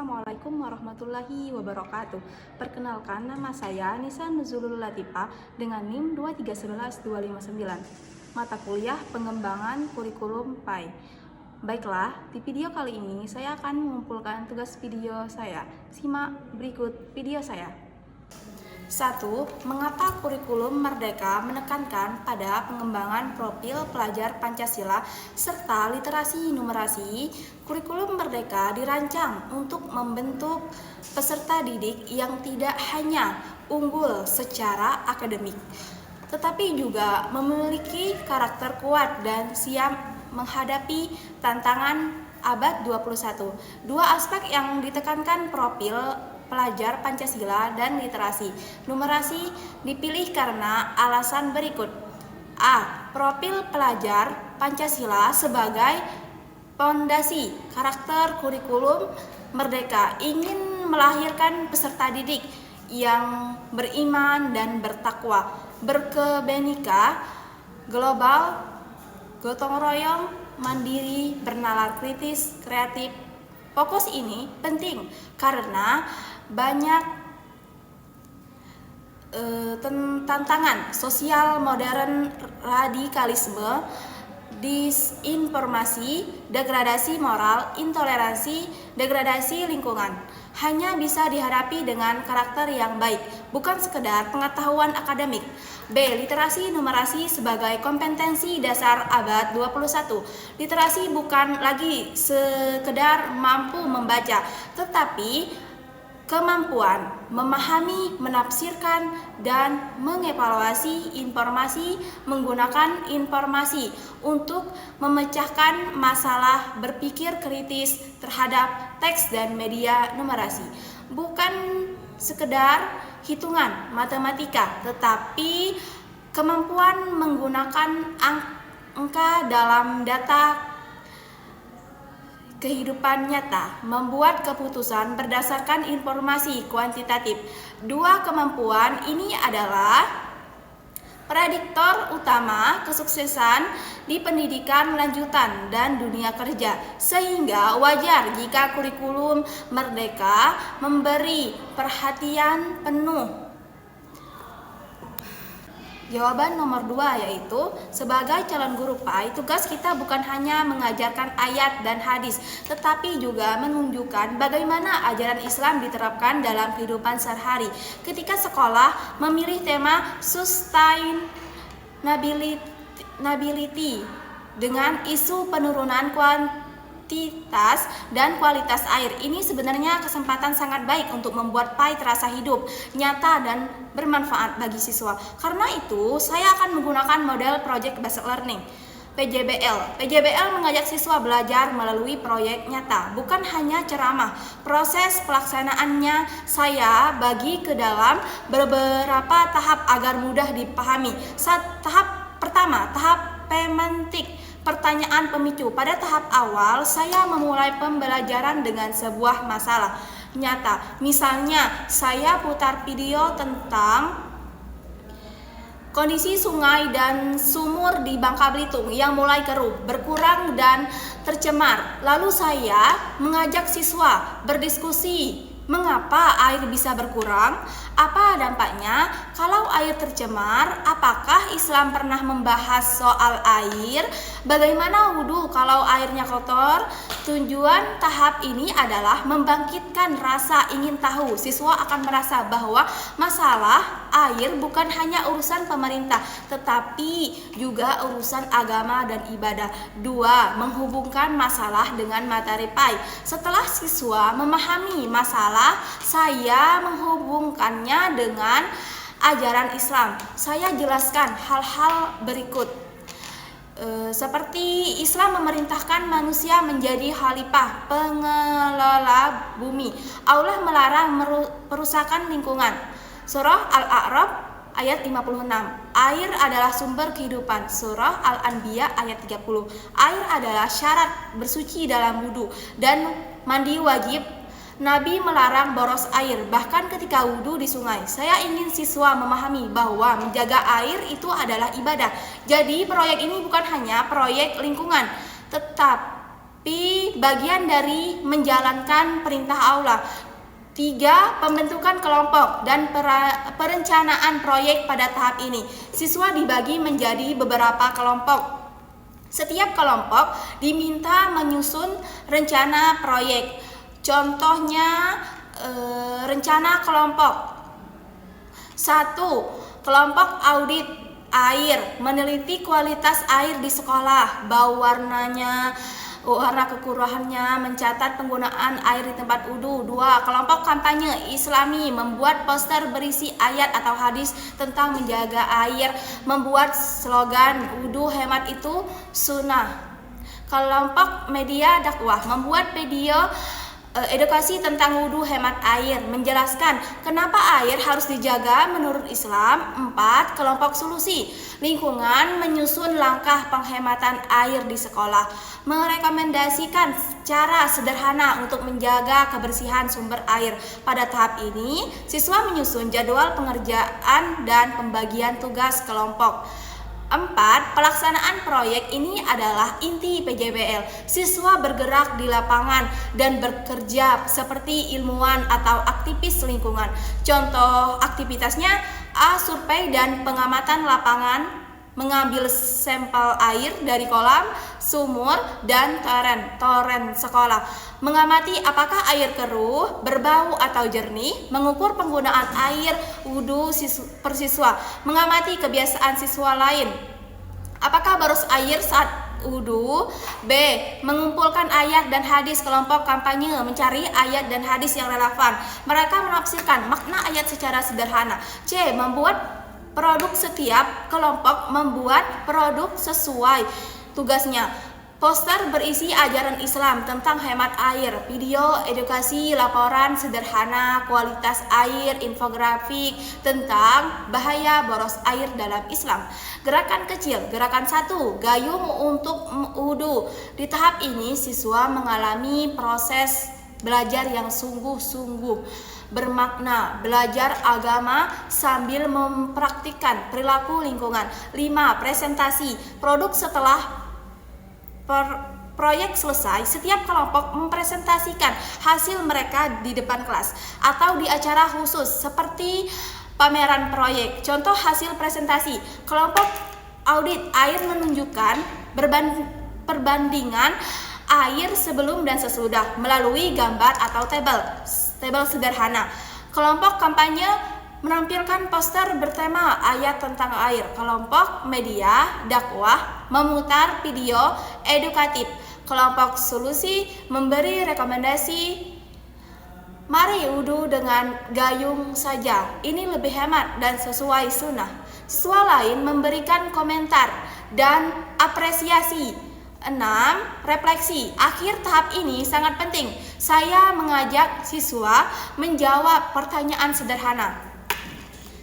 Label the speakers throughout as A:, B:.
A: Assalamualaikum warahmatullahi wabarakatuh. Perkenalkan, nama saya Nisa Nuzulul Latifah dengan NIM 2311259. Mata kuliah Pengembangan Kurikulum PAI. Baiklah, di video kali ini saya akan mengumpulkan tugas video saya. Simak berikut video saya. 1. Mengapa kurikulum Merdeka menekankan pada pengembangan profil pelajar Pancasila serta literasi numerasi? Kurikulum Merdeka dirancang untuk membentuk peserta didik yang tidak hanya unggul secara akademik, tetapi juga memiliki karakter kuat dan siap menghadapi tantangan abad 21. Dua aspek yang ditekankan profil pelajar Pancasila dan literasi numerasi dipilih karena alasan berikut. A. Profil pelajar Pancasila sebagai fondasi karakter kurikulum Merdeka ingin melahirkan peserta didik yang beriman dan bertakwa, berkebenika, global, gotong royong, mandiri, bernalar kritis, kreatif. Fokus ini penting karena banyak tantangan sosial modern, radikalisme, disinformasi, degradasi moral, intoleransi, degradasi lingkungan. Hanya bisa dihadapi dengan karakter yang baik, bukan sekedar pengetahuan akademik. B. Literasi numerasi sebagai kompetensi dasar abad 21. Literasi bukan lagi sekedar mampu membaca, tetapi kemampuan memahami, menafsirkan, dan mengevaluasi informasi, menggunakan informasi untuk memecahkan masalah, berpikir kritis terhadap teks dan media numerasi. Bukan sekedar hitungan matematika, tetapi kemampuan menggunakan angka dalam data kehidupan nyata, membuat keputusan berdasarkan informasi kuantitatif. Dua kemampuan ini adalah prediktor utama kesuksesan di pendidikan lanjutan dan dunia kerja, sehingga wajar jika kurikulum Merdeka memberi perhatian penuh. Jawaban nomor 2 yaitu, sebagai calon guru PAI, tugas kita bukan hanya mengajarkan ayat dan hadis, tetapi juga menunjukkan bagaimana ajaran Islam diterapkan dalam kehidupan sehari-hari. Ketika sekolah memilih tema sustainability dengan isu penurunan kuantitas dan kualitas air, ini sebenarnya kesempatan sangat baik untuk membuat PAI terasa hidup, nyata, dan bermanfaat bagi siswa. Karena itu, saya akan menggunakan model Project Based Learning, PJBL. PJBL mengajak siswa belajar melalui proyek nyata, bukan hanya ceramah. Proses pelaksanaannya saya bagi ke dalam beberapa tahap agar mudah dipahami. Tahap pertama, tahap pemantik, pertanyaan pemicu. Pada tahap awal, saya memulai pembelajaran dengan sebuah masalah nyata. Misalnya, saya putar video tentang kondisi sungai dan sumur di Bangka Belitung yang mulai keruh, berkurang, dan tercemar. Lalu saya mengajak siswa berdiskusi, mengapa air bisa berkurang? Apa dampaknya kalau air tercemar? Apakah Islam pernah membahas soal air? Bagaimana wudhu kalau airnya kotor? Tujuan tahap ini adalah membangkitkan rasa ingin tahu. Siswa akan merasa bahwa masalah air bukan hanya urusan pemerintah, tetapi juga urusan agama dan ibadah. 2. Menghubungkan masalah dengan materi PAI. Setelah siswa memahami masalah, saya menghubungkannya dengan ajaran Islam. Saya jelaskan hal-hal berikut. Seperti Islam memerintahkan manusia menjadi khalifah, pengelola bumi. Allah melarang perusakan lingkungan. Surah Al-A'raf ayat 56. Air adalah sumber kehidupan. Surah Al-Anbiya ayat 30. Air adalah syarat bersuci dalam wudhu dan mandi wajib. Nabi melarang boros air, bahkan ketika wudhu di sungai. Saya ingin siswa memahami bahwa menjaga air itu adalah ibadah. Jadi proyek ini bukan hanya proyek lingkungan, bagian dari menjalankan perintah Allah. 3. Pembentukan kelompok dan perencanaan proyek pada tahap ini. Siswa dibagi menjadi beberapa kelompok. Setiap kelompok diminta menyusun rencana proyek. Contohnya rencana kelompok 1. Kelompok audit air, meneliti kualitas air di sekolah, bau warna kekurangannya, mencatat penggunaan air di tempat wudhu. 2. Kelompok kampanye Islami, membuat poster berisi ayat atau hadis tentang menjaga air, membuat slogan wudhu hemat itu sunnah. Kelompok media dakwah, membuat video edukasi tentang wudhu hemat air, menjelaskan kenapa air harus dijaga menurut Islam. 4. Kelompok solusi lingkungan, menyusun langkah penghematan air di sekolah, merekomendasikan cara sederhana untuk menjaga kebersihan sumber air. Pada tahap ini, siswa menyusun jadwal pengerjaan dan pembagian tugas kelompok. 4. Pelaksanaan proyek ini adalah inti PJBL. Siswa bergerak di lapangan dan bekerja seperti ilmuwan atau aktivis lingkungan. Contoh aktivitasnya: A. Survei dan pengamatan lapangan, mengambil sampel air dari kolam, sumur, dan toren sekolah, mengamati apakah air keruh, berbau, atau jernih, mengukur penggunaan air wudhu per siswa, mengamati kebiasaan siswa lain, apakah boros air saat wudhu. B. Mengumpulkan ayat dan hadis. Kelompok kampanye mencari ayat dan hadis yang relevan. Mereka menafsirkan makna ayat secara sederhana. C. Membuat produk. Setiap kelompok membuat produk sesuai tugasnya. Poster berisi ajaran Islam tentang hemat air, video edukasi, laporan sederhana kualitas air, infografik tentang bahaya boros air dalam Islam. Gerakan kecil. Gerakan 1. Gayung untuk wudhu. Di tahap ini siswa mengalami proses belajar yang sungguh-sungguh bermakna, belajar agama sambil mempraktikkan perilaku lingkungan. 5. Presentasi produk. Setelah proyek selesai, setiap kelompok mempresentasikan hasil mereka di depan kelas atau di acara khusus seperti pameran proyek. Contoh hasil presentasi: kelompok audit air menunjukkan perbandingan air sebelum dan sesudah melalui gambar atau tabel sederhana. Kelompok kampanye menampilkan poster bertema ayat tentang air. Kelompok media dakwah memutar video edukatif. Kelompok solusi memberi rekomendasi, mari wudhu dengan gayung saja, ini lebih hemat dan sesuai sunnah. Siswa lain memberikan komentar dan apresiasi. 6. Refleksi. Akhir tahap ini sangat penting. Saya mengajak siswa menjawab pertanyaan sederhana.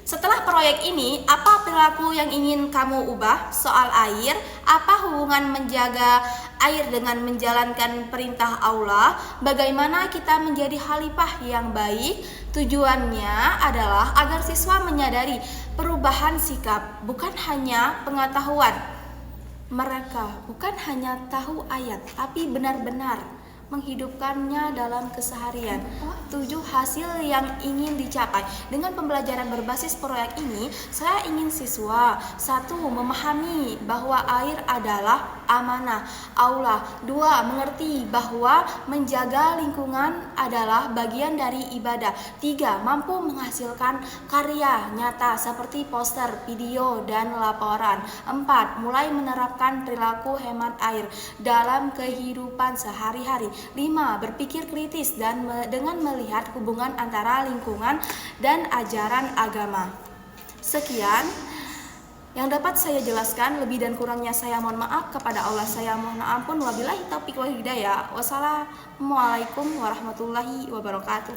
A: Setelah proyek ini, apa perilaku yang ingin kamu ubah soal air? Apa hubungan menjaga air dengan menjalankan perintah Allah? Bagaimana kita menjadi khalifah yang baik? Tujuannya adalah agar siswa menyadari perubahan sikap, bukan hanya pengetahuan. Mereka bukan hanya tahu ayat, tapi benar-benar menghidupkannya dalam keseharian. 7. Hasil yang ingin dicapai. Dengan pembelajaran berbasis proyek ini, saya ingin siswa 1. Memahami bahwa air adalah amanah Allah. 2. Mengerti bahwa menjaga lingkungan adalah bagian dari ibadah. 3. Mampu menghasilkan karya nyata seperti poster, video, dan laporan. 4. Mulai menerapkan perilaku hemat air dalam kehidupan sehari-hari. 5. Berpikir kritis dan dengan melihat hubungan antara lingkungan dan ajaran agama. Sekian yang dapat saya jelaskan, lebih dan kurangnya saya mohon maaf. Kepada Allah saya mohon ampun. Wabillahi taufiq wal hidayah. Wassalamualaikum warahmatullahi wabarakatuh.